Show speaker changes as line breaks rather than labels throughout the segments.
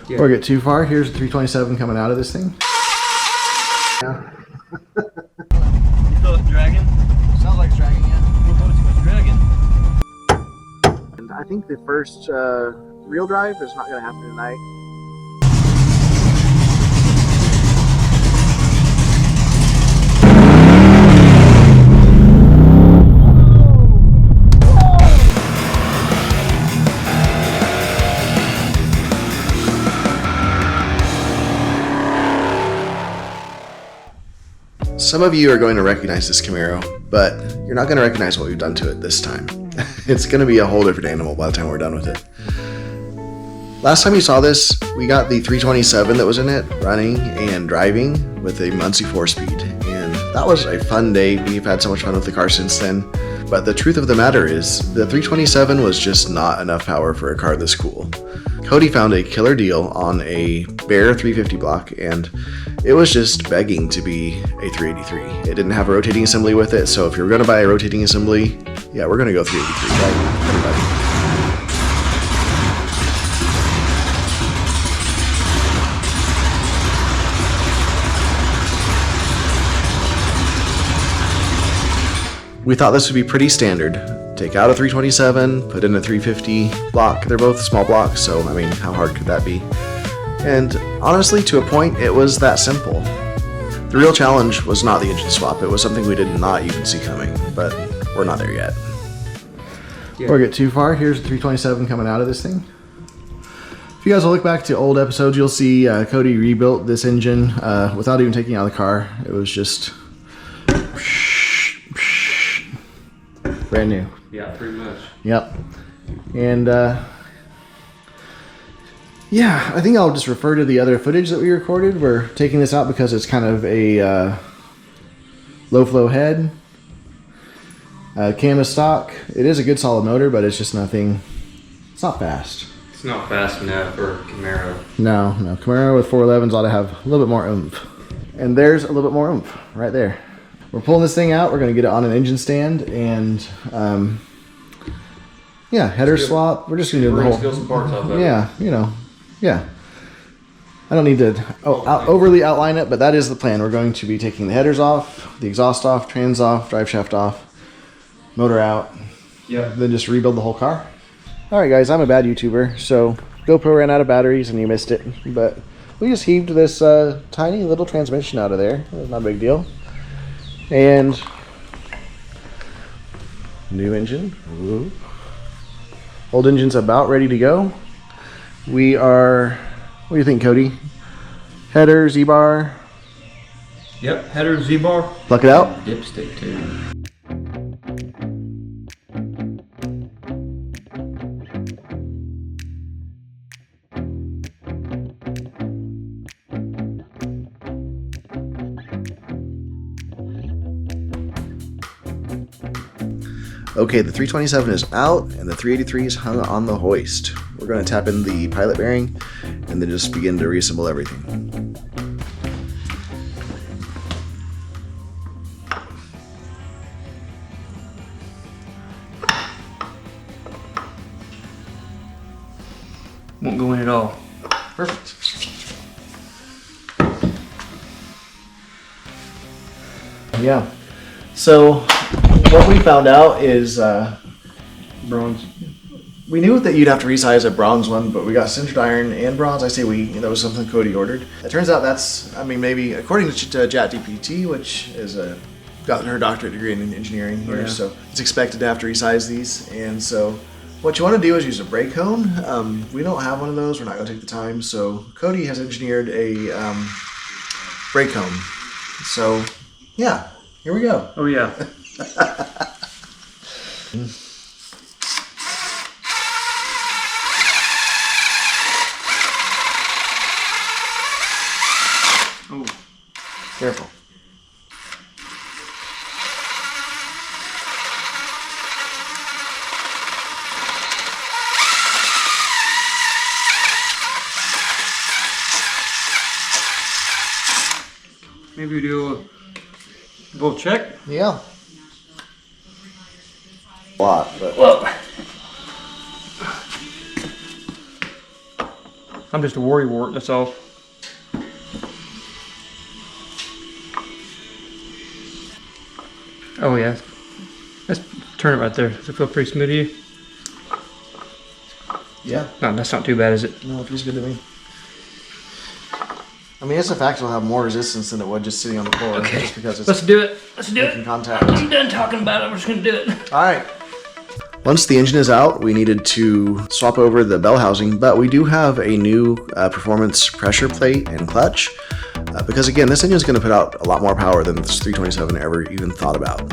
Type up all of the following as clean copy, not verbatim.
Yeah. Before I get too far, here's the 327 coming out of this thing. Yeah.
You feel it dragging?
Sounds like it's dragging, yeah.
We'll go to it's dragging.
And I think the first real drive is not going to happen tonight. Some of you are going to recognize this Camaro, but you're not going to recognize what we've done to it this time. It's going to be a whole different animal by the time we're done with it. Last time you saw this, we got the 327 that was in it running and driving with a Muncie 4-speed, and that was a fun day. We've had so much fun with the car since then. But the truth of the matter is, the 327 was just not enough power for a car this cool. Cody found a killer deal on a bare 350 block, and it was just begging to be a 383. It didn't have a rotating assembly with it, so if you're going to buy a rotating assembly, yeah, we're going to go 383, right, everybody? We thought this would be pretty standard. Take out a 327, put in a 350 block. They're both small blocks, so I mean, how hard could that be? And honestly, to a point, it was that simple. The real challenge was not the engine swap. It was something we did not even see coming, but we're not there yet. Yeah. Before I get too far, here's the 327 coming out of this thing. If you guys will look back to old episodes, you'll see Cody rebuilt this engine without even taking it out of the car. It was just brand new.
Yeah, pretty much.
Yep. And yeah, I think I'll just refer to the other footage that we recorded. We're taking this out because it's kind of a low flow head. Cam is stock. It is a good solid motor, but it's just nothing. It's not fast.
It's not fast enough for Camaro.
No. Camaro with 411s ought to have a little bit more oomph. And there's a little bit more oomph right there. We're pulling this thing out. We're going to get it on an engine stand and yeah, header swap. We're just going to do the whole.
Some parts off of
yeah, you know, yeah. I don't need to overly outline it, but that is the plan. We're going to be taking the headers off, the exhaust off, trans off, drive shaft off, motor out.
Yeah.
Then just rebuild the whole car. All right, guys, I'm a bad YouTuber, so GoPro ran out of batteries and you missed it, but we just heaved this tiny little transmission out of there. Not a big deal. And new engine. Ooh. Old engine's about ready to go. We are, what do you think, Cody? Header, Z-bar.
Yep, header, Z-bar.
Pluck it out.
Dipstick too.
Okay, the 327 is out and the 383 is hung on the hoist. We're going to tap in the pilot bearing and then just begin to reassemble everything.
Won't go in at all.
Perfect. Yeah. So what we found out is
Bronze.
we knew that you'd have to resize a bronze one, but we got sintered iron and bronze. I say we, that was something Cody ordered. It turns out that's, I mean, maybe according to ChatGPT, which is gotten her doctorate degree in engineering here, yeah. So it's expected to have to resize these. And so what you want to do is use a brake cone. We don't have one of those. We're not going to take the time. So Cody has engineered a brake cone. So yeah, here we go.
Oh yeah.
Oh, careful.
Maybe we do a little check.
Yeah. A lot, but
well. I'm just a worrywart, that's all. Oh yeah. Let's turn it right there. Does it feel pretty smooth to you?
Yeah.
No, that's not too bad, is it?
No, it feels good to me. I mean, it's a fact it'll have more resistance than it would just sitting on the floor.
Okay.
Just because it's
Let's do it. Let's do
making
it.
contact.
I'm done talking about it. We're just gonna do it.
All right. Once the engine is out, we needed to swap over the bell housing, but we do have a new performance pressure plate and clutch. Because again, this engine is going to put out a lot more power than this 327 ever even thought about.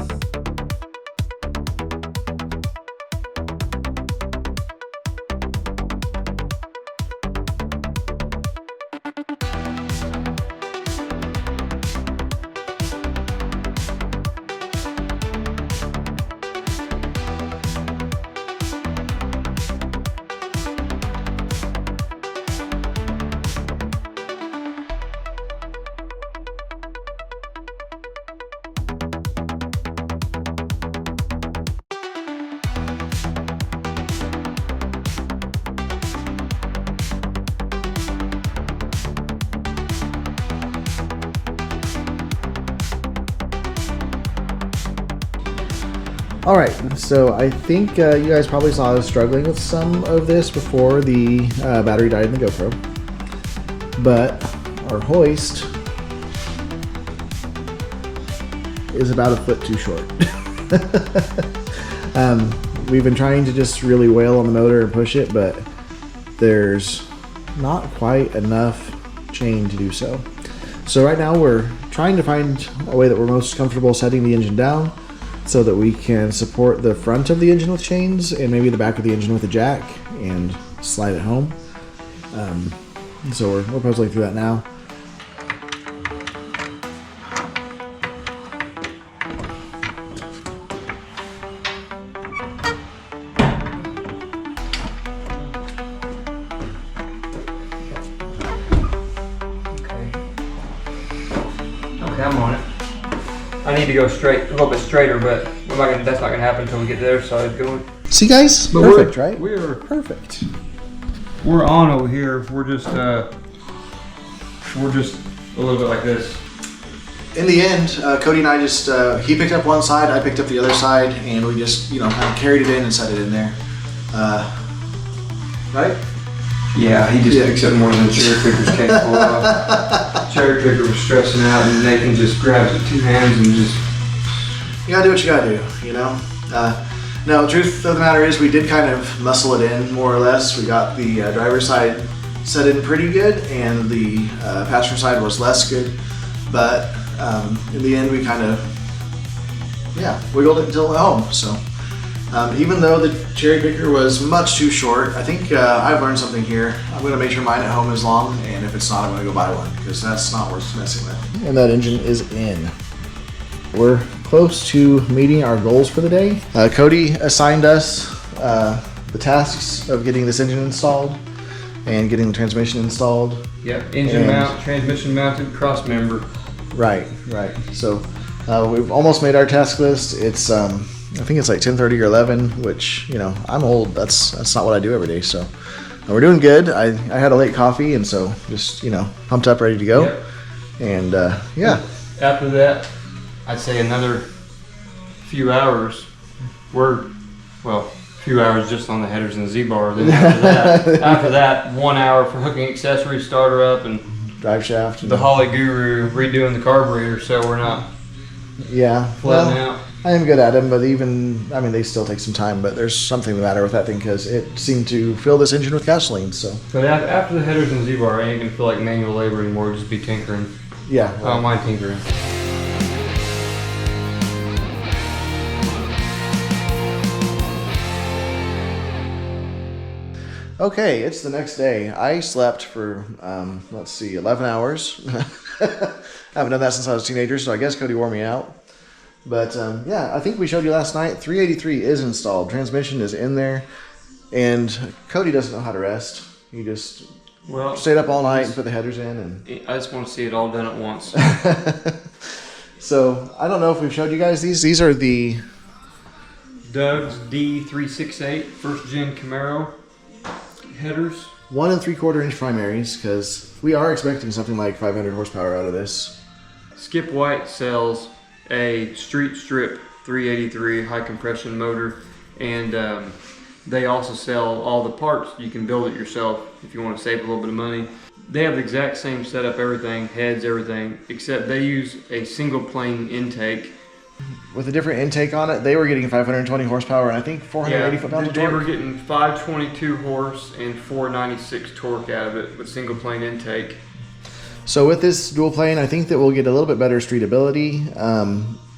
All right, so I think you guys probably saw us struggling with some of this before the battery died in the GoPro. But our hoist is about a foot too short. We've been trying to just really wail on the motor and push it, but there's not quite enough chain to do so. So right now we're trying to find a way that we're most comfortable setting the engine down, so that we can support the front of the engine with chains and maybe the back of the engine with a jack and slide it home. So we're puzzling through that now.
Okay, I'm on it. I need to go straight, a little bit straighter, but that's not gonna happen until we get the other side going.
See, guys?
But
Perfect, right?
We're
Perfect.
We're on over here. We're just a little bit like this.
In the end, Cody and I just, he picked up one side, I picked up the other side, and we just, kind of carried it in and set it in there. Right?
Yeah, he just picks up more than the cherry picker's capable of. Cherry picker was stressing out, and Nathan just grabs it with 2 hands and just.
You gotta do what you gotta do, No, the truth of the matter is we did kind of muscle it in, more or less. We got the driver's side set in pretty good, and the passenger side was less good. But in the end, we kind of, wiggled it until home. So even though the cherry picker was much too short, I think I've learned something here. I'm going to make sure mine at home is long, and if it's not, I'm going to go buy one, because that's not worth messing with. And that engine is in. We're close to meeting our goals for the day. Cody assigned us the tasks of getting this engine installed and getting the transmission installed.
Yep, engine mount, transmission mounted, cross member.
Right. So we've almost made our task list. It's I think it's like 10:30 or 11, which I'm old. That's not what I do every day. So we're doing good. I had a late coffee, and so just pumped up, ready to go.
Yep.
And
After that, I'd say another few hours. Few hours just on the headers and the Z-bar. Then after that, 1 hour for hooking accessories, starter up, and
drive shaft.
The Holly Guru redoing the carburetor, so we're not flooding out.
I am good at them, but they still take some time. But there's something the matter with that thing, because it seemed to fill this engine with gasoline. So.
But after the headers and Z-bar, I ain't gonna feel like manual labor anymore. Just be tinkering.
Yeah.
I don't mind tinkering.
Okay, it's the next day. I slept for 11 hours. I haven't done that since I was a teenager, so I guess Cody wore me out. But I think we showed you last night. 383 is installed. Transmission is in there, and Cody doesn't know how to rest. He just stayed up all night and put the headers in. And
I just want to see it all done at once.
So I don't know if we've showed you guys these. These are the
Doug's D368 first gen Camaro headers.
1 3/4-inch primaries, because we are expecting something like 500 horsepower out of this.
Skip White sells a street strip 383 high compression motor, and they also sell all the parts. You can build it yourself if you want to save a little bit of money. They have the exact same setup, everything, heads, everything, except they use a single plane intake.
With a different intake on it, they were getting 520 horsepower and I think 480 foot-pounds of torque.
They were getting 522 horse and 496 torque out of it with single plane intake.
So with this dual plane, I think that we'll get a little bit better street ability,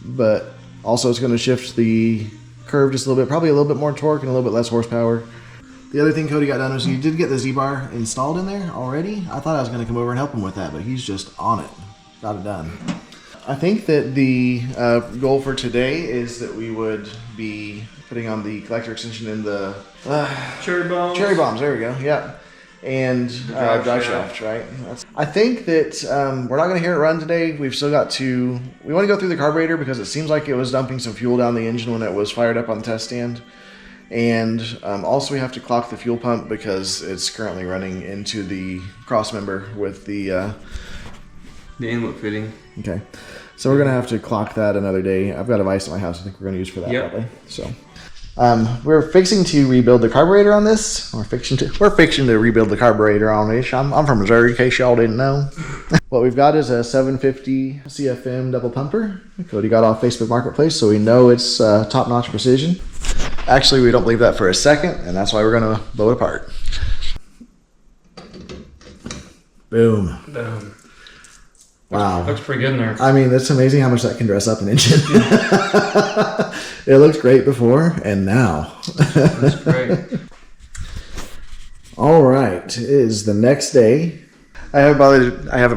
but also it's going to shift the curve just a little bit, probably a little bit more torque and a little bit less horsepower. The other thing Cody got done was you did get the Z-bar installed in there already. I thought I was going to come over and help him with that, but he's just on it. Got it done. I think that the goal for today is that we would be putting on the collector extension in the
cherry bombs.
Cherry bombs, there we go. Yeah. And drive shaft, right? I think that we're not going to hear it run today. We've still got to. We want to go through the carburetor because it seems like it was dumping some fuel down the engine when it was fired up on the test stand. And also we have to clock the fuel pump because it's currently running into the cross member with the
inlet fitting.
Okay, so we're gonna have to clock that another day. I've got a vise at my house I think we're gonna use for that probably. So we're fixing to rebuild the carburetor on this. We're fixing to rebuild the carburetor on this. I'm from Missouri, in case y'all didn't know. What we've got is a 750 CFM double pumper. Cody got off Facebook Marketplace, so we know it's top-notch precision. Actually, we don't believe that for a second, and that's why we're gonna blow it apart. Boom. Wow.
Looks pretty good in there.
I mean, it's amazing how much that can dress up an engine. It looked great before, and now.
That's great.
All right, it is the next day. I haven't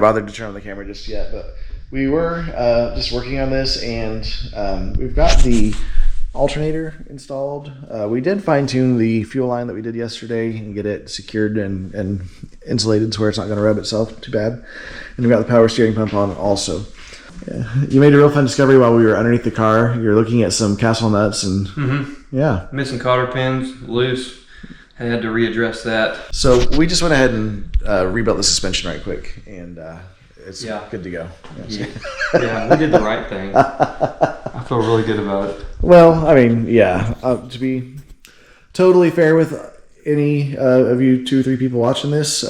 bothered to turn on the camera just yet, but we were just working on this, and we've got the alternator installed. We did fine-tune the fuel line that we did yesterday and get it secured and insulated to where it's not going to rub itself too bad. And we've got the power steering pump on also. Yeah. You made a real fun discovery while we were underneath the car. You're looking at some castle nuts and yeah.
Missing cotter pins, loose. I had to readdress that.
So we just went ahead and rebuilt the suspension right quick, and it's good to go.
Yeah, we did the right thing. I feel really good about it.
Well, I mean, yeah. To be totally fair with any of you 2 or 3 people watching this,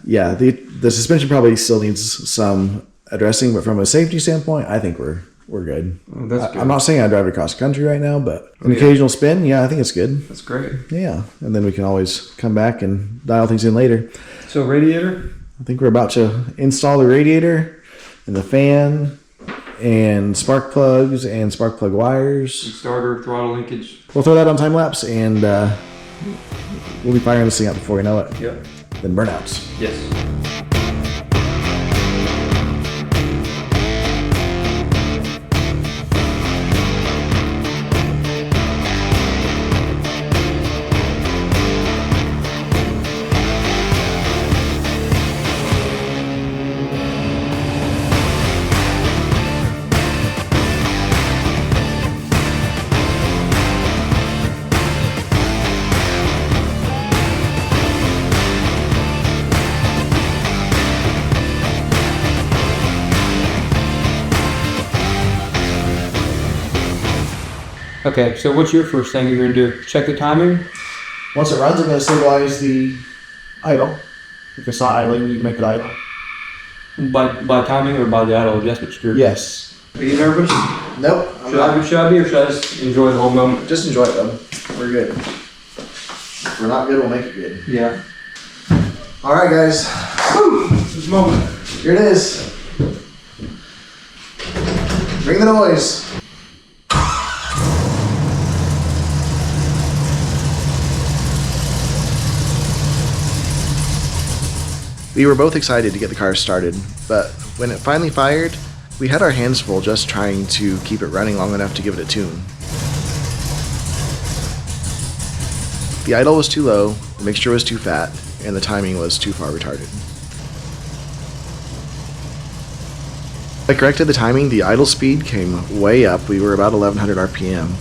yeah, the suspension probably still needs some addressing, but from a safety standpoint, I think we're good.
Oh, that's good.
I'm not saying I drive it across the country right now, but an occasional spin, yeah, I think it's good.
That's great.
Yeah, and then we can always come back and dial things in later.
So radiator?
I think we're about to install the radiator and the fan and spark plugs and spark plug wires.
Starter, throttle linkage.
We'll throw that on time lapse, and we'll be firing this thing out before we know it.
Yep.
Then burnouts.
Yes. Okay, so what's your first thing you're going to do? Check the timing?
Once it runs, I'm going to stabilize the idle. If it's not idling, you can make it idle.
By timing or by the idle adjustment screw?
Yes.
Are you nervous?
Nope.
Should I be or should I just enjoy the whole moment?
Just enjoy it, though. We're good. If we're not good, we'll make it good.
Yeah.
All right, guys.
Woo! This moment.
Here it is. Bring the noise. We were both excited to get the car started, but when it finally fired, we had our hands full just trying to keep it running long enough to give it a tune. The idle was too low, the mixture was too fat, and the timing was too far retarded. I corrected the timing, the idle speed came way up, we were about 1100 RPM.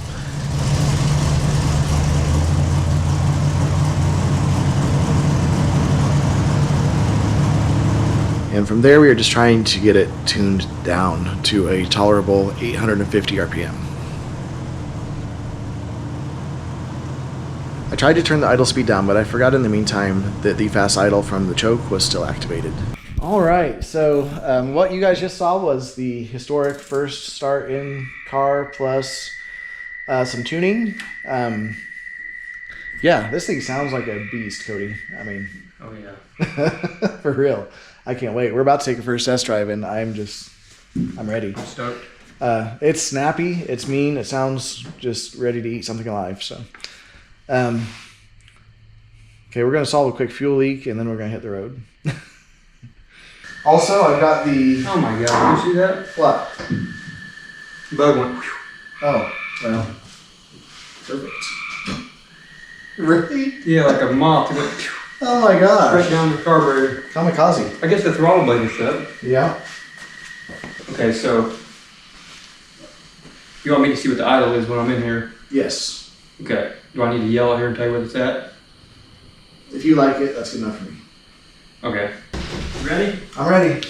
And from there, we are just trying to get it tuned down to a tolerable 850 RPM. I tried to turn the idle speed down, but I forgot in the meantime that the fast idle from the choke was still activated. All right, so what you guys just saw was the historic first start in car plus some tuning. Yeah, this thing sounds like a beast, Cody. I mean,
Oh yeah.
for real. I can't wait. We're about to take a first test drive, and I'm ready.
I'm stoked.
It's snappy. It's mean. It sounds just ready to eat something alive. So, okay, we're gonna solve a quick fuel leak, and then we're gonna hit the road. Also, I've got the.
Oh my god, you see that?
What?
Bug went.
Oh, well, perfect. Really?
Yeah, like a moth. It went
Oh my gosh.
right down the carburetor.
Kamikaze.
I guess the throttle blade is shut.
Yeah.
Okay, so you want me to see what the idle is when I'm in here?
Yes.
Okay. Do I need to yell out here and tell you what it's at?
If you like it, that's good enough for me.
Okay. Ready?
I'm ready.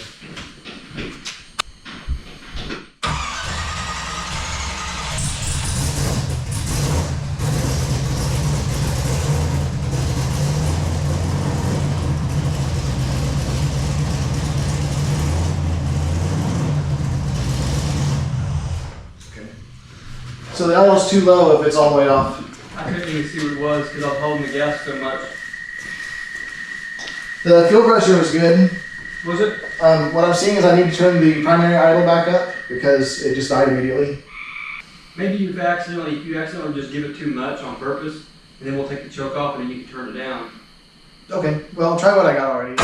So the idle's too low if it's all the way off.
I couldn't even see what it was because I was holding the gas so much.
The fuel pressure was good.
Was it?
What I'm seeing is I need to turn the primary idle back up because it just died immediately.
Maybe you accidentally just give it too much on purpose, and then we'll take the choke off and then you can turn it down.
Okay, well, try what I got already.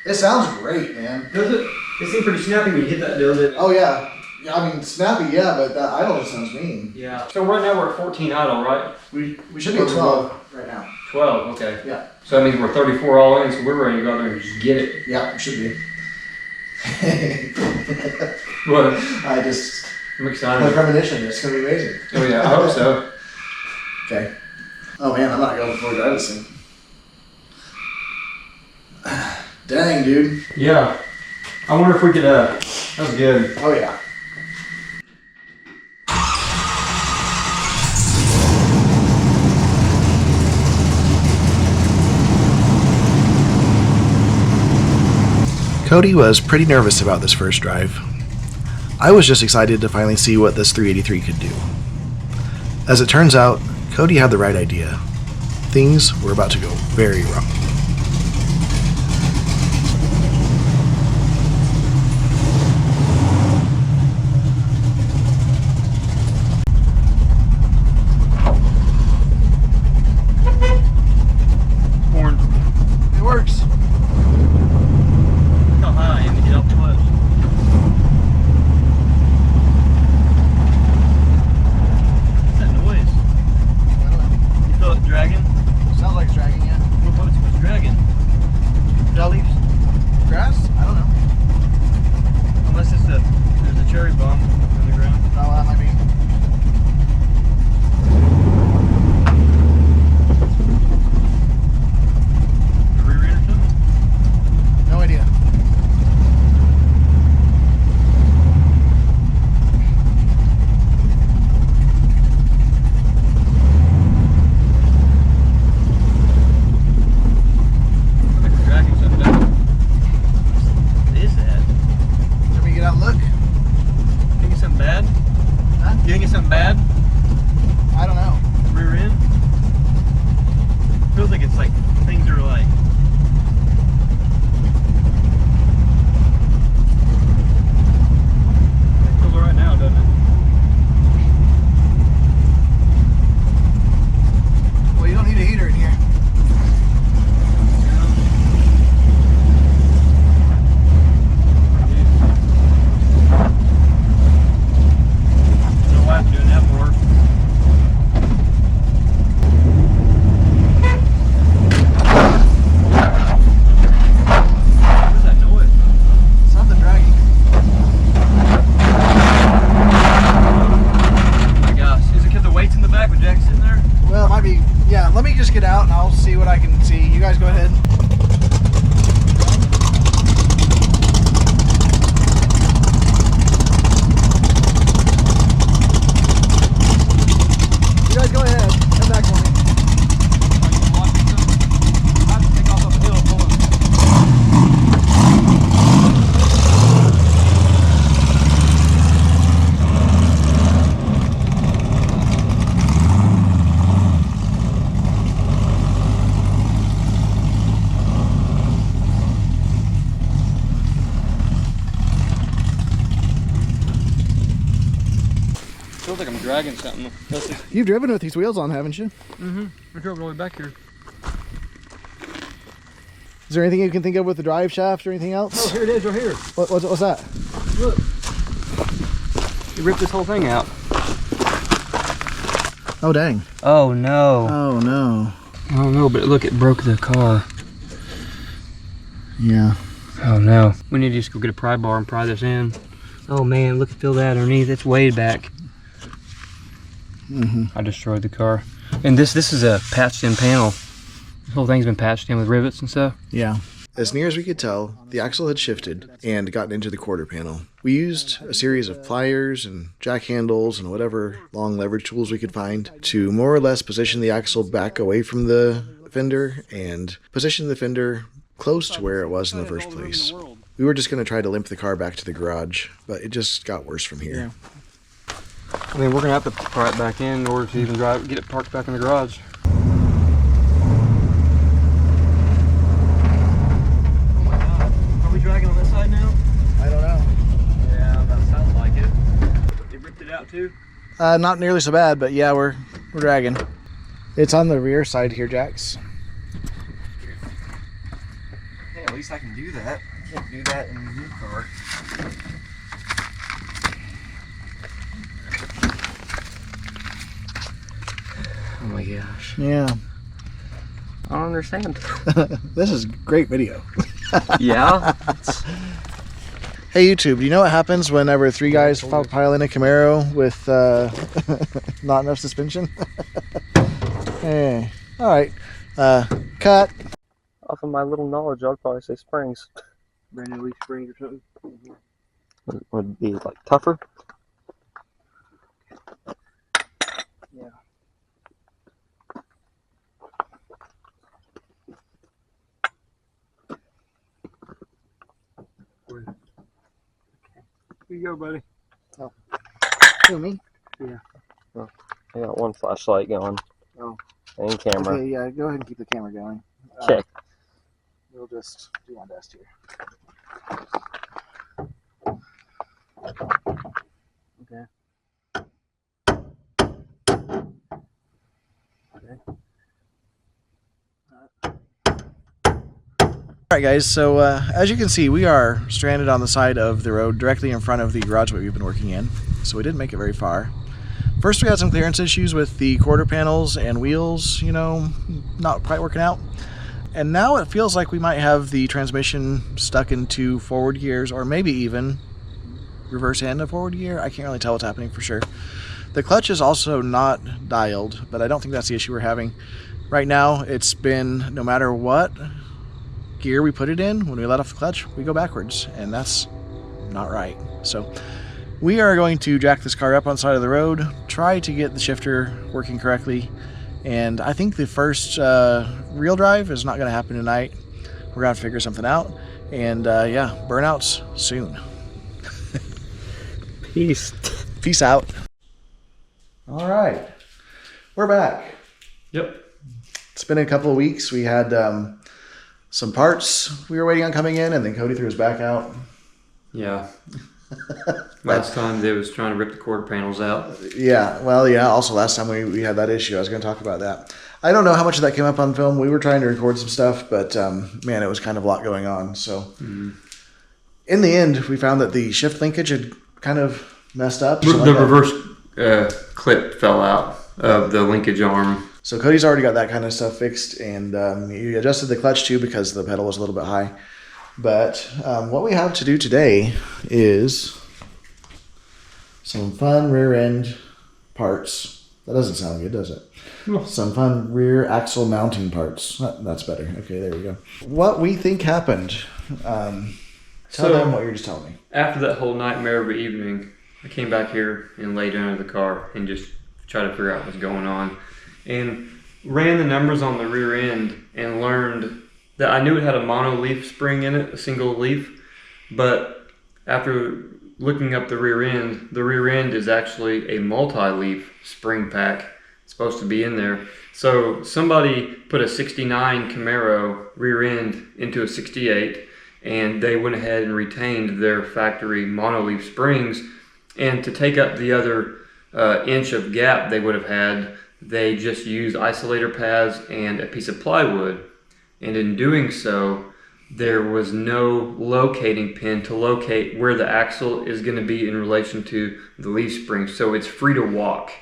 It sounds great, man.
Does it? It seemed pretty snappy when you hit that, doesn't it?
Oh yeah. I mean, snappy, yeah, but that idle just sounds mean.
Yeah. So right now we're at 14 idle, right?
We should be at 12 right now.
12, okay.
Yeah.
So that means we're 34 all in, so we're ready to go out there and just get it.
Yeah, we should be.
What?
I'm
I'm excited.
premonition. It's gonna be amazing.
Oh yeah, I hope so.
Okay. Oh man, I'm not going before I drive this thing. Dang, dude.
Yeah. I wonder if we could, that was good.
Oh yeah. Cody was pretty nervous about this first drive. I was just excited to finally see what this 383 could do. As it turns out, Cody had the right idea. Things were about to go very wrong. It works.
How high I am to get up close. What's that noise? You feel it dragging?
Sounds like it's dragging, yeah.
What's feels like I'm dragging something.
You've driven with these wheels on, haven't you?
Mm-hmm. I drove all the way back here.
Is there anything you can think of with the drive shaft or anything else?
Oh, here it is, right here.
What's that?
Look. You ripped this whole thing out.
Oh, dang.
Oh, no.
Oh, no.
Oh, no, but look, it broke the car.
Yeah.
Oh, no. We need to just go get a pry bar and pry this in. Oh, man, look, feel that underneath. It's way back.
Mm-hmm.
I destroyed the car. And this is a patched in panel. This whole thing's been patched in with rivets and stuff.
Yeah. As near as we could tell, the axle had shifted and gotten into the quarter panel. We used a series of pliers and jack handles and whatever long leverage tools we could find to more or less position the axle back away from the fender and position the fender close to where it was in the first place. We were just going to try to limp the car back to the garage, but it just got worse from here.
Yeah. I mean, we're going to have to pry it back in order to even get it parked back in the garage. Dragging on this side now?
I don't know.
Yeah, that sounds like it. You ripped it out too?
Not nearly so bad, but yeah, we're dragging. It's on the rear side here, Jax.
Hey, at least I can do that. I can't do that in a new car.
Oh my gosh.
Yeah.
I don't understand.
This is great video.
Yeah?
Hey YouTube, do you know what happens whenever three guys pile in a Camaro with not enough suspension? Hey, alright. Cut.
Off of my little knowledge, I'd probably say springs. Brand new leaf springs or something. Would be like tougher? Yeah. Here you go, buddy.
Oh. Who, me?
Yeah. Well, I got one flashlight going.
Oh.
And camera.
Okay, yeah, go ahead and keep the camera going.
Okay.
We'll just do my best here.
Okay.
Alright guys, so as you can see, we are stranded on the side of the road directly in front of the garage that we've been working in, so we didn't make it very far. First we had some clearance issues with the quarter panels and wheels, you know, not quite working out. And now it feels like we might have the transmission stuck into forward gears, or maybe even reverse and a forward gear. I can't really tell what's happening for sure. The clutch is also not dialed, but I don't think that's the issue we're having. Right now, it's been no matter what gear we put it in, when we let off the clutch, we go backwards, and that's not right. So we are going to jack this car up on the side of the road, try to get the shifter working correctly, and I think the first real drive is not going to happen tonight. We're going to figure something out, and yeah, burnouts soon.
Peace.
Peace out. All right, we're back.
Yep.
It's been a couple of weeks. We had some parts we were waiting on coming in, and then Cody threw his back out.
Yeah. Last time they was trying to rip the quarter panels out.
Yeah, well, yeah, also last time we had that issue. I was going to talk about that. I don't know how much of that came up on film. We were trying to record some stuff, but man, it was kind of a lot going on. So in the end, we found that the shift linkage had kind of messed up.
The reverse clip fell out of the linkage arm.
So Cody's already got that kind of stuff fixed, and he adjusted the clutch too because the pedal was a little bit high. But what we have to do today is some fun rear end parts. That doesn't sound good, does it?
No.
Some fun rear axle mounting parts. That's better. Okay, there we go. What we think happened. Tell them what you're just telling me.
After that whole nightmare of an evening, I came back here and laid down in the car and just tried to figure out what's going on. And ran the numbers on the rear end and learned that I knew it had a mono leaf spring in it, a single leaf, but after looking up the rear end is actually a multi-leaf spring pack. It's supposed to be in there. So somebody put a 69 Camaro rear end into a 68, and they went ahead and retained their factory mono leaf springs. And to take up the other inch of gap they would have had, they just used isolator pads and a piece of plywood. And in doing so, there was no locating pin to locate where the axle is going to be in relation to the leaf spring. So it's free to walk.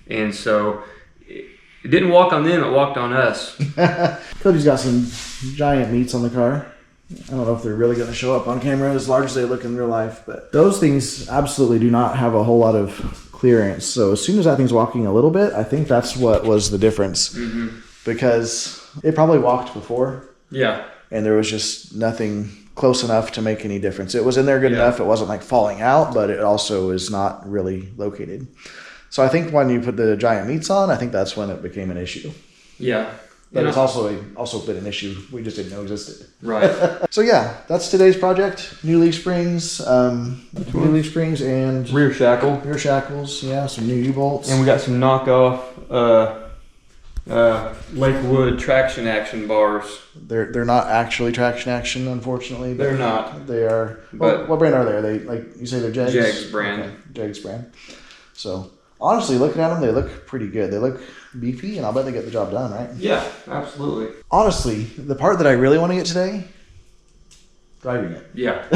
And so it didn't walk on them, it walked on us.
Cody's got some giant meats on the car. I don't know if they're really going to show up on camera as large as they look in real life, but those things absolutely do not have a whole lot of clearance. So as soon as that thing's walking a little bit, I think that's what was the difference. Because it probably walked before.
Yeah.
And there was just nothing close enough to make any difference. It was in there good enough. It wasn't like falling out, but it also is not really located. So I think when you put the giant meats on, I think that's when it became an issue.
Yeah.
But it's also been an issue we just didn't know existed.
Right.
So yeah, that's today's project. New leaf springs, and
rear shackle.
Rear shackles, yeah, some new U-bolts.
And we got some knockoff Lakewood traction action bars.
They're not actually traction action, unfortunately.
They're not.
They are.
But
what brand are they? Are they, like you say, they're Jegs?
Jegs brand.
Okay, Jegs brand. So honestly, looking at them, they look pretty good. They look beefy, and I'll bet they get the job done, right?
Yeah, absolutely.
Honestly, the part that I really want to get today, driving it.
Yeah.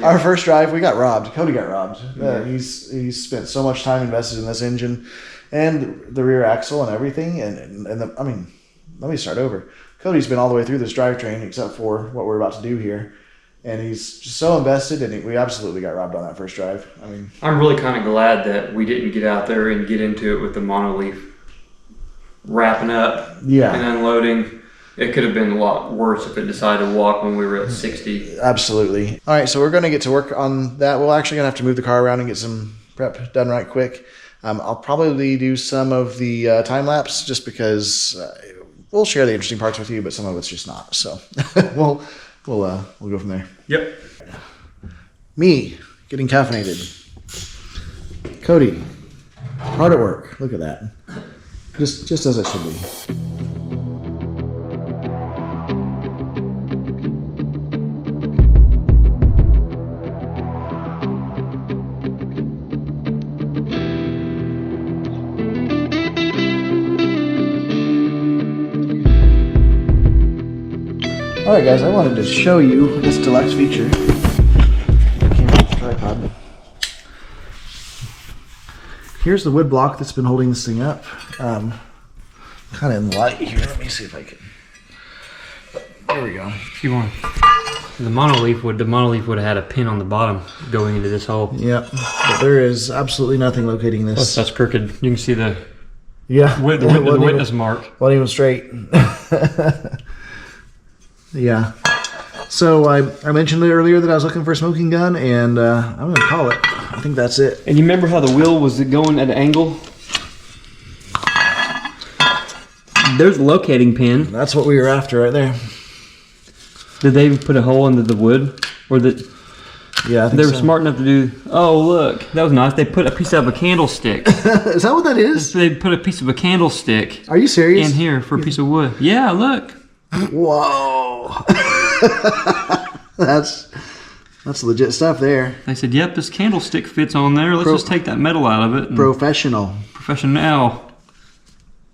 Our first drive, we got robbed. Cody got robbed.
Yeah.
He's spent so much time invested in this engine and the rear axle and everything. And I mean, let me start over. Cody's been all the way through this drivetrain except for what we're about to do here. And he's just so invested, and we absolutely got robbed on that first drive. I mean,
I'm really kind of glad that we didn't get out there and get into it with the monoleaf wrapping up and unloading. It could have been a lot worse if it decided to walk when we were at 60.
Absolutely. All right, so we're going to get to work on that. We're actually going to have to move the car around and get some prep done right quick. I'll probably do some of the time lapse just because we'll share the interesting parts with you, but some of it's just not. So we'll go from there.
Yep.
Me getting caffeinated. Cody, hard at work. Look at that. Just as it should be. All right, guys, I wanted to show you this deluxe feature. I came off the tripod. Here's the wood block that's been holding this thing up. Kind of in light here. Let me see if I can. There we go.
If you want, the monolith would have had a pin on the bottom going into this hole.
Yeah, but there is absolutely nothing locating this.
Plus, that's crooked. You can see the
the
witness mark.
Wasn't even straight. Yeah. So I mentioned earlier that I was looking for a smoking gun, and I'm going to call it. I think that's it.
And you remember how the wheel was going at an angle? There's a locating pin.
That's what we were after right there.
Did they put a hole into the wood? Or
yeah, I think
they were smart enough to do. Oh, look, that was nice. They put a piece of a candlestick.
Is that what that is?
They put a piece of a candlestick.
Are you serious?
In here for a piece of wood. Yeah, look.
Whoa. That's legit stuff there.
They said, yep, this candlestick fits on there. Let's just take that metal out of it.
Professional.
And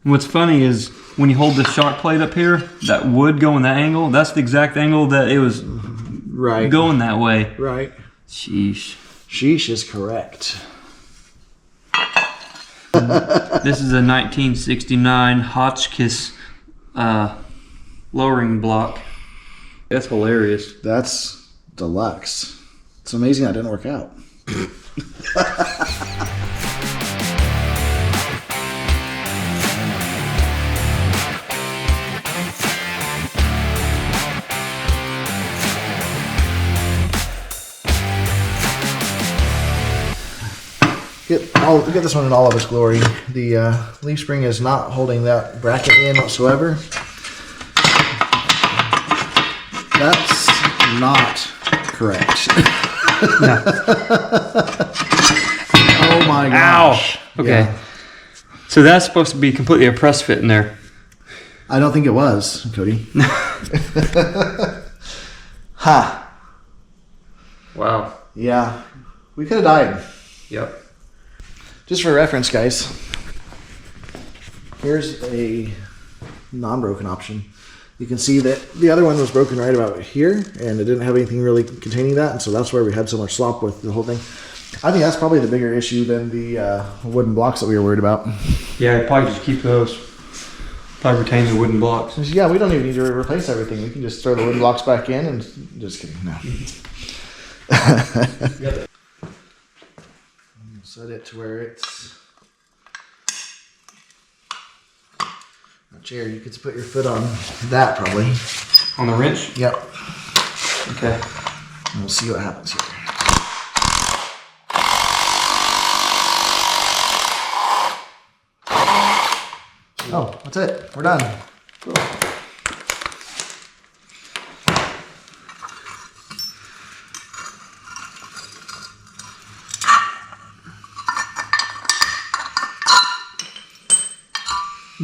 what's funny is when you hold this shock plate up here, that wood going that angle, that's the exact angle that it was going that way.
Right.
Sheesh.
Sheesh is correct.
This is a 1969 Hotchkiss lowering block. That's hilarious.
That's deluxe. It's amazing that didn't work out. Get this one in all of its glory. The leaf spring is not holding that bracket in whatsoever. That's not correct.
No.
Oh my gosh.
Ow. Okay. Yeah. So that's supposed to be completely a press fit in there.
I don't think it was, Cody. Ha.
Wow.
Yeah. We could have died.
Yep.
Just for reference, guys, here's a non-broken option. You can see that the other one was broken right about here, and it didn't have anything really containing that, and so that's where we had so much slop with the whole thing. I think that's probably the bigger issue than the wooden blocks that we were worried about.
Yeah, probably just keep those. Probably retain the wooden blocks.
Yeah, we don't even need to replace everything. We can just throw the wooden blocks back in and... Just kidding, no. Set it to where it's... A chair, you could put your foot on that probably.
On the wrench?
Yep.
Okay.
And we'll see what happens here. Oh, that's it. We're done. Cool.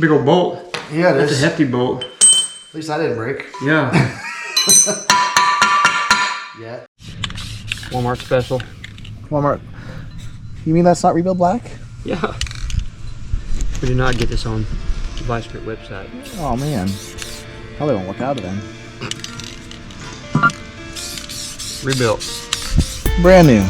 Big old bolt.
Yeah, it
That's
is.
a hefty bolt.
At least I didn't break.
Yeah.
Yeah.
Walmart special.
Walmart. You mean that's not Rebuild Black?
Yeah. We did not get this on the Vice Grip website.
Oh man. Probably won't look out of them.
Rebuilt.
Brand new.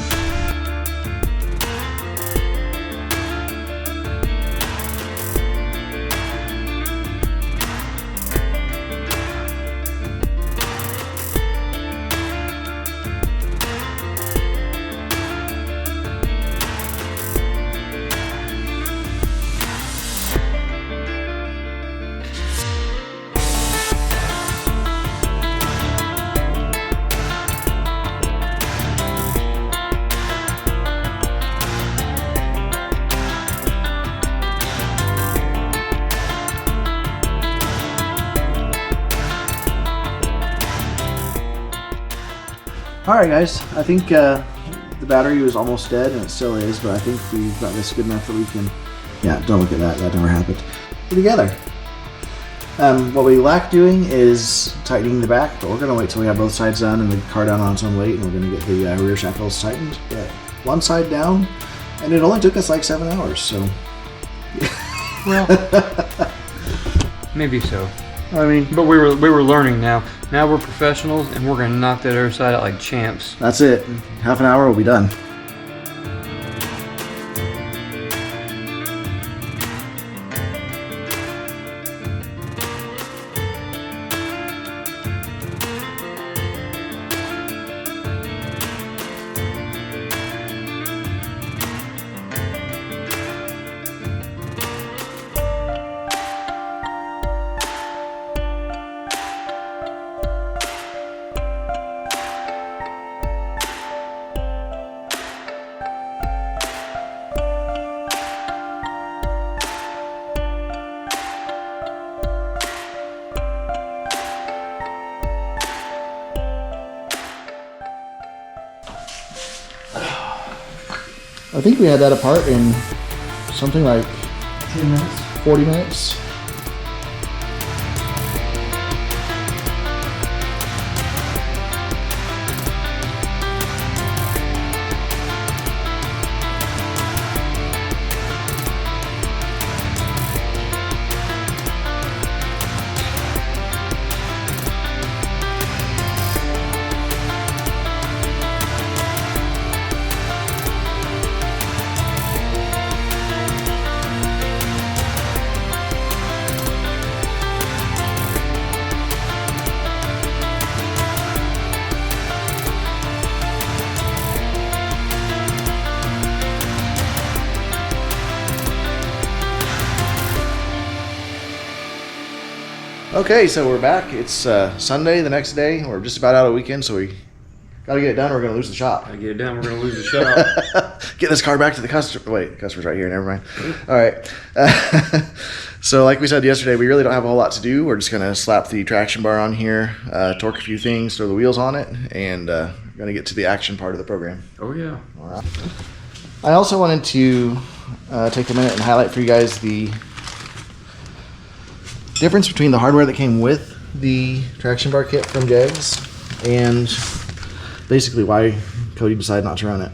Alright guys, I think the battery was almost dead, and it still is, but I think we've got this good enough that we can... Yeah, don't look at that, that never happened. We're together. What we lack doing is tightening the back, but we're going to wait till we have both sides done and the car down on its own weight, and we're going to get the rear shackles tightened. But one side down, and it only took us like 7 hours, so...
Well, maybe so.
I mean...
But we were learning now. Now we're professionals, and we're gonna knock that other side out like champs.
That's it. Half an hour, we'll be done. I think we had that apart in something like 10 minutes, 40 minutes. Okay, so we're back. It's Sunday, the next day. We're just about out of the weekend, so we got to get it done or we're going to lose the shop.
Gotta get it done, we're gonna lose the shop.
Get this car back to the customer. Wait, the customer's right here, never mind. All right. So like we said yesterday, we really don't have a whole lot to do. We're just going to slap the traction bar on here, torque a few things, throw the wheels on it, and we're going to get to the action part of the program.
Oh yeah.
All right. I also wanted to take a minute and highlight for you guys the difference between the hardware that came with the traction bar kit from Jegs and basically why Cody decided not to run it.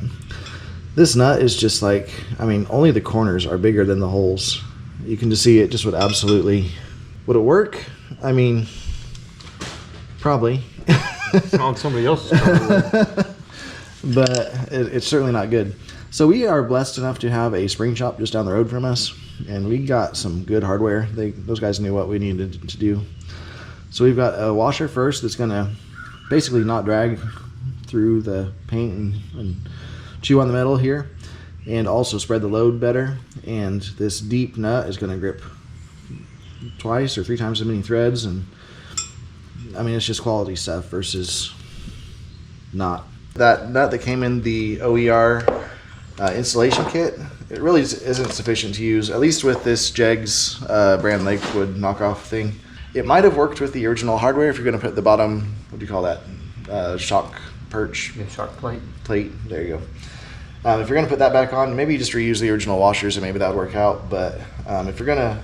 This nut is just like, I mean, only the corners are bigger than the holes. You can just see it just would absolutely, would it work? I mean, probably.
It's on somebody else's car.
But it's certainly not good. So we are blessed enough to have a spring shop just down the road from us, and we got some good hardware. Those guys knew what we needed to do. So we've got a washer first that's going to basically not drag through the paint and chew on the metal here, and also spread the load better. And this deep nut is going to grip twice or 3 times as many threads, and I mean, it's just quality stuff versus not. That nut that came in the OER installation kit, it really isn't sufficient to use, at least with this Jegs brand Lakewood knockoff thing. It might have worked with the original hardware if you're going to put the bottom, what do you call that, shock perch?
Yeah, shock plate.
Plate, there you go. If you're going to put that back on, maybe you just reuse the original washers and maybe that would work out. But if you're going to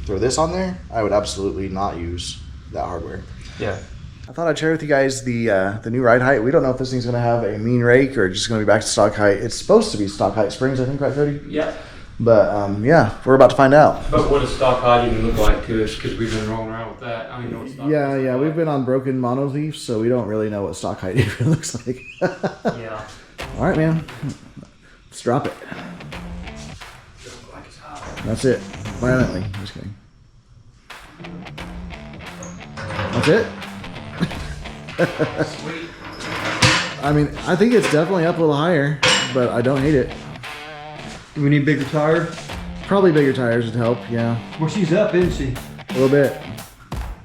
throw this on there, I would absolutely not use that hardware.
Yeah.
I thought I'd share with you guys the new ride height. We don't know if this thing's going to have a mean rake or just going to be back to stock height. It's supposed to be stock height springs, I think, right, Cody?
Yeah.
But yeah, we're about to find out.
But what does stock height even look like to us? Because we've been rolling around with that. I don't know what stock
Yeah, we've been on broken monoleafs, so we don't really know what stock height even looks like.
Yeah.
All right, man. Let's drop it. That's it. Violently. Just kidding. That's it?
Sweet.
I mean, I think it's definitely up a little higher, but I don't hate it.
Do we need bigger tires?
Probably bigger tires would help, yeah.
Well, she's up, isn't she?
A little bit.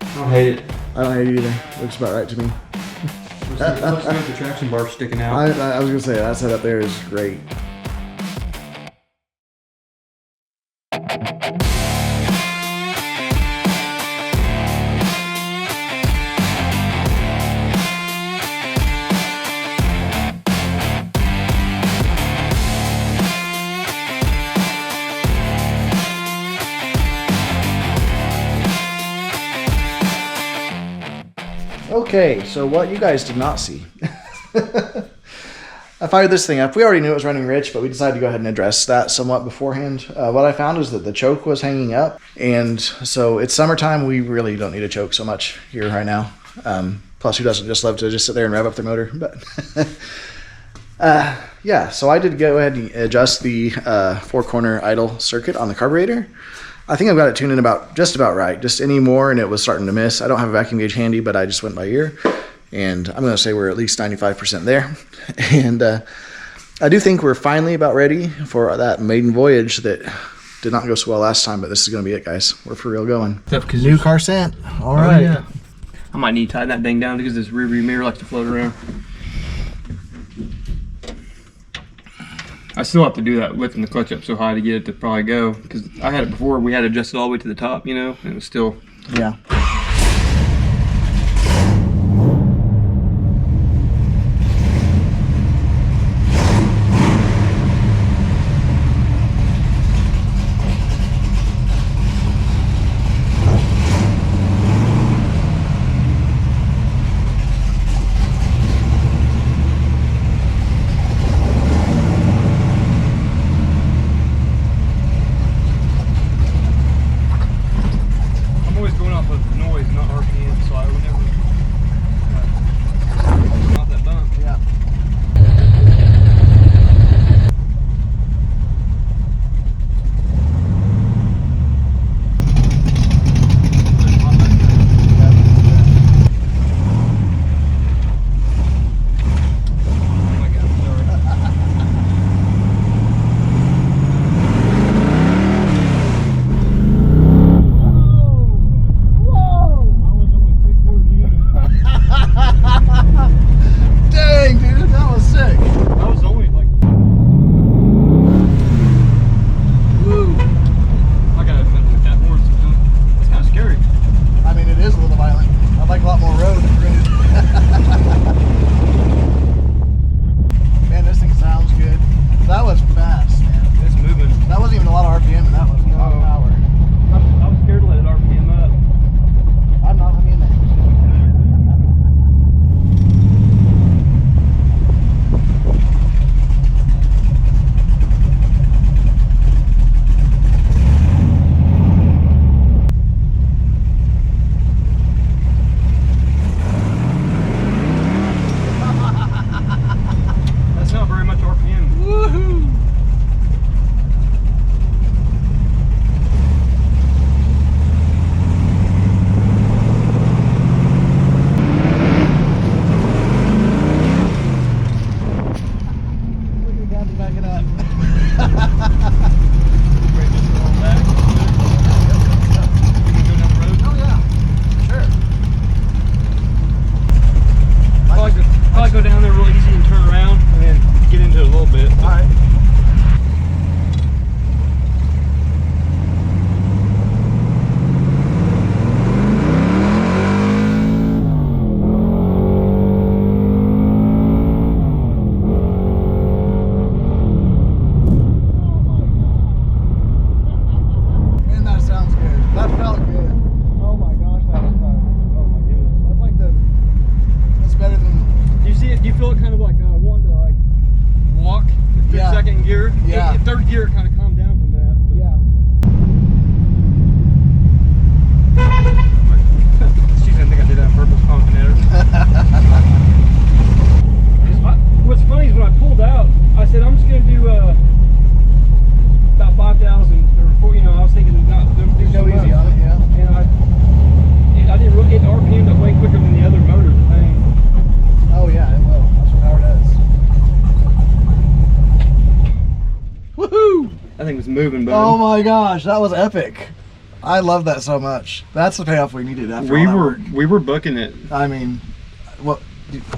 I don't hate it.
I don't hate it either. Looks about right to me.
Looks good. The traction bar sticking out.
I was going to say, that setup there is great. Okay, so what you guys did not see. I fired this thing up. We already knew it was running rich, but we decided to go ahead and address that somewhat beforehand. What I found was that the choke was hanging up, and so it's summertime. We really don't need a choke so much here right now. Plus, who doesn't just love to just sit there and rev up their motor? But yeah, so I did go ahead and adjust the 4-corner idle circuit on the carburetor. I think I've got it tuned in just about right. Just any more and it was starting to miss. I don't have a vacuum gauge handy, but I just went by ear. And I'm going to say we're at least 95% there. And I do think we're finally about ready for that maiden voyage that did not go so well last time, but this is going to be it, guys. We're for real going. New car sent. All right.
Yeah. I might need to tighten that thing down because this rear view mirror likes to float around. I still have to do that, lifting the clutch up so high to get it to probably go. Because I had it before, we had it adjusted all the way to the top, you know, and it was still.
Yeah.
I'm always going off of
looking up. Oh yeah, sure.
Probably go down there real easy and turn around and then get into it a little bit.
All right. Man, that sounds good. That felt good. Oh my gosh, that was fun.
Oh my goodness.
That's like that's better than.
Do you see it? Do you feel it kind of like wanting to like walk through
Yeah.
second gear?
Yeah.
Third gear kind of calmed down from that. But
Yeah.
Excuse me, I think I did that on purpose, honking at her. What's funny is when I pulled out, I said I'm just going to do about 5,000 or 4, you know, I was thinking not do
Go
so
easy
much.
on it, yeah.
And I didn't really get RPM'd up way quicker than the other motors, I think.
Oh yeah, it will. That's what power does. Woohoo!
That thing was moving, but
Oh my gosh, that was epic. I love that so much. That's the payoff we needed after all that work.
we were booking it.
I mean, what?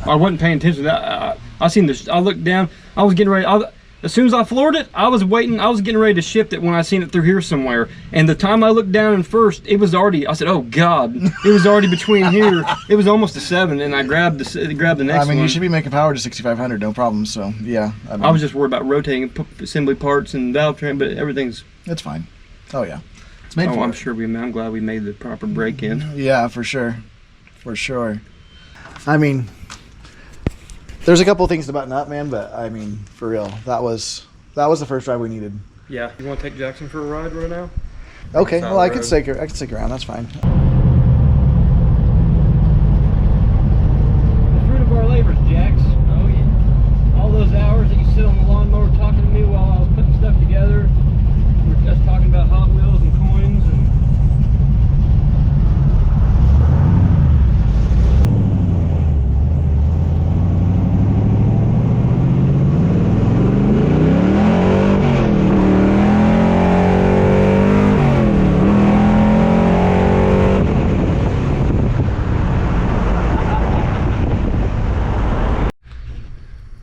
I wasn't paying attention to that. I seen this. I looked down. I was getting ready. As soon as I floored it, I was waiting. I was getting ready to shift it when I seen it through here somewhere. And the time I looked down and first, it was already. I said, "Oh God!" It was already between here. It was almost a 7, and I grabbed the next one.
I mean, you should be making power to 6,500, no problem. So yeah, I mean,
I was just worried about rotating assembly parts and valve train, but everything's.
it's fine. Oh yeah, it's made
Oh,
for
I'm
it.
sure I'm glad we made the proper break in.
Yeah, for sure, for sure. I mean, there's a couple things to button up, man, but I mean, for real, that was the first drive we needed.
Yeah. You want to take Jackson for a ride right now?
Okay,
Side
well, I
road.
can stick around. That's fine.
The fruit of our labors, Jax. Oh yeah. All those hours that you sit on the lawnmower talking to me while I was putting stuff together. We were just talking about Hot Wheels and coins and.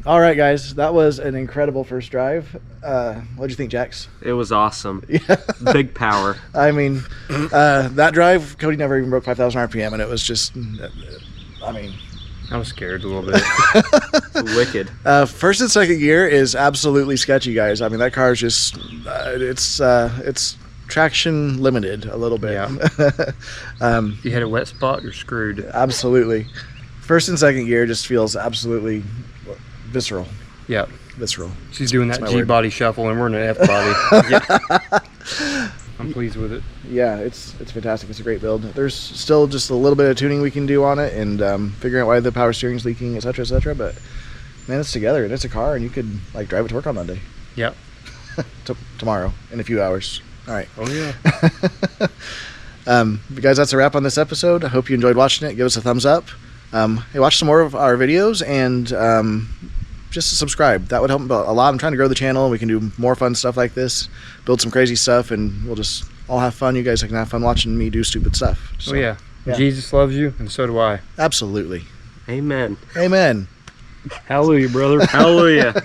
All right, guys, that was an incredible first drive. What'd you think, Jax?
It was awesome.
Yeah.
Big power.
I mean, that drive, Cody never even broke 5,000 RPM, and it was just, I mean,
I was scared a little bit.
Wicked.
first and second gear is absolutely sketchy, guys. I mean, that car is just, it's traction limited a little bit.
Yeah. If you hit a wet spot, you're screwed.
Absolutely. First and second gear just feels absolutely visceral.
Yep.
Visceral.
She's doing that
my
G
word.
body shuffle, and we're in an F body. I'm pleased with it.
Yeah, it's fantastic. It's a great build. There's still just a little bit of tuning we can do on it, and figuring out why the power steering's leaking, etc., etc. But man, it's together, and it's a car, and you could like drive it to work on Monday.
Yep.
Tomorrow in a few hours. All right.
Oh yeah.
Guys, that's a wrap on this episode. I hope you enjoyed watching it. Give us a thumbs up. Hey, watch some more of our videos, and just subscribe. That would help a lot. I'm trying to grow the channel, and we can do more fun stuff like this, build some crazy stuff, and we'll just all have fun. You guys can have fun watching me do stupid stuff. So,
Oh yeah.
yeah.
Jesus loves you, and so do I.
Absolutely.
Amen.
Amen.
Hallelujah, brother.
Hallelujah.